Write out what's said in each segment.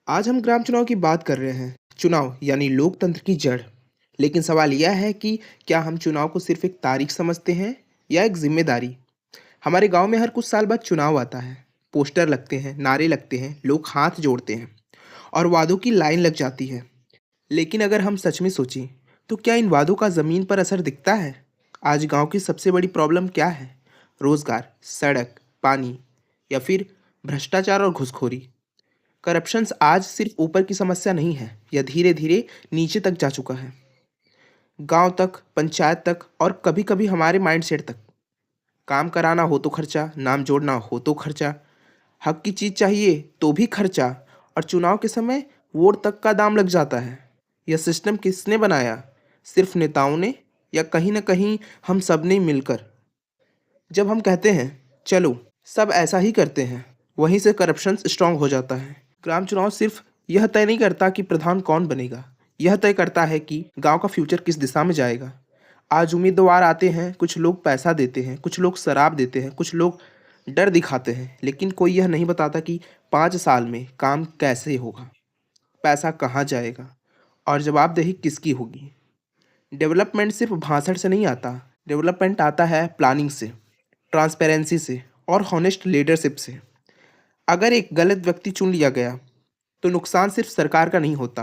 आज हम ग्राम चुनाव की बात कर रहे हैं। चुनाव यानी लोकतंत्र की जड़। लेकिन सवाल यह है कि क्या हम चुनाव को सिर्फ एक तारीख समझते हैं या एक जिम्मेदारी। हमारे गांव में हर कुछ साल बाद चुनाव आता है। पोस्टर लगते हैं, नारे लगते हैं, लोग हाथ जोड़ते हैं और वादों की लाइन लग जाती है। लेकिन अगर हम सच में सोचें तो क्या इन वादों का ज़मीन पर असर दिखता है? आज गांव की सबसे बड़ी प्रॉब्लम क्या है? रोजगार, सड़क, पानी या फिर भ्रष्टाचार और घुसखोरी? करप्शंस आज सिर्फ ऊपर की समस्या नहीं है, यह धीरे धीरे नीचे तक जा चुका है। गांव तक, पंचायत तक और कभी कभी हमारे माइंडसेट तक। काम कराना हो तो खर्चा, नाम जोड़ना हो तो खर्चा, हक की चीज चाहिए तो भी खर्चा, और चुनाव के समय वोट तक का दाम लग जाता है। यह सिस्टम किसने बनाया? सिर्फ नेताओं ने या कहीं ना कहीं हम सब ने मिलकर? जब हम कहते हैं चलो सब ऐसा ही करते हैं, वहीं से करप्शन स्ट्रांग हो जाता है। ग्राम चुनाव सिर्फ यह तय नहीं करता कि प्रधान कौन बनेगा, यह तय करता है कि गांव का फ्यूचर किस दिशा में जाएगा। आज उम्मीदवार आते हैं, कुछ लोग पैसा देते हैं, कुछ लोग शराब देते हैं, कुछ लोग डर दिखाते हैं, लेकिन कोई यह नहीं बताता कि 5 साल में काम कैसे होगा, पैसा कहाँ जाएगा और जवाबदेही किसकी होगी। डेवलपमेंट सिर्फ भाषण से नहीं आता, डेवलपमेंट आता है प्लानिंग से, ट्रांसपेरेंसी से और हॉनेस्ट लीडरशिप से। अगर एक गलत व्यक्ति चुन लिया गया तो नुकसान सिर्फ सरकार का नहीं होता,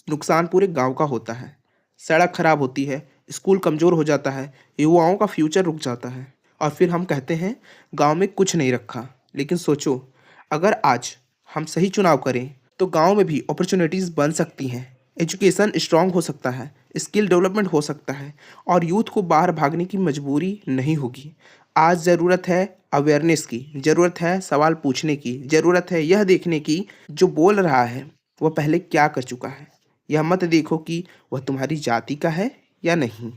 नुकसान पूरे गांव का होता है। सड़क खराब होती है, स्कूल कमज़ोर हो जाता है, युवाओं का फ्यूचर रुक जाता है और फिर हम कहते हैं गांव में कुछ नहीं रखा। लेकिन सोचो, अगर आज हम सही चुनाव करें तो गांव में भी अपॉर्चुनिटीज़ बन सकती हैं, एजुकेशन स्ट्रांग हो सकता है, स्किल डेवलपमेंट हो सकता है और यूथ को बाहर भागने की मजबूरी नहीं होगी। आज ज़रूरत है अवेयरनेस की, ज़रूरत है सवाल पूछने की, ज़रूरत है यह देखने की जो बोल रहा है वह पहले क्या कर चुका है। यह मत देखो कि वह तुम्हारी जाति का है या नहीं,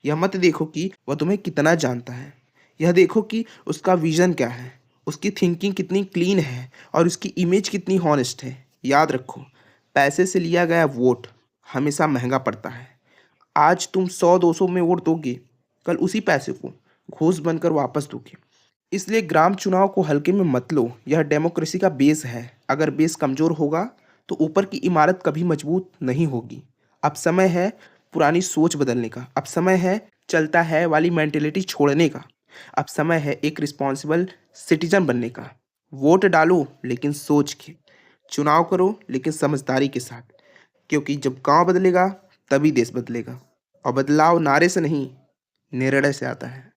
यह मत देखो कि वह तुम्हें कितना जानता है, यह देखो कि उसका विजन क्या है, उसकी थिंकिंग कितनी क्लीन है और उसकी इमेज कितनी हॉनेस्ट है। याद रखो, पैसे से लिया गया वोट हमेशा महंगा पड़ता है। आज तुम 100-200 में वोट दोगे, कल उसी पैसे को घूस बनकर वापस दोगे। इसलिए ग्राम चुनाव को हल्के में मत लो, यह डेमोक्रेसी का बेस है। अगर बेस कमज़ोर होगा तो ऊपर की इमारत कभी मजबूत नहीं होगी। अब समय है पुरानी सोच बदलने का, अब समय है चलता है वाली मेंटेलिटी छोड़ने का, अब समय है एक रिस्पॉन्सिबल सिटीजन बनने का। वोट डालो लेकिन सोच के, चुनाव करो लेकिन समझदारी के साथ, क्योंकि जब गांव बदलेगा तभी देश बदलेगा। और बदलाव नारे से नहीं, निर्णय से आता है।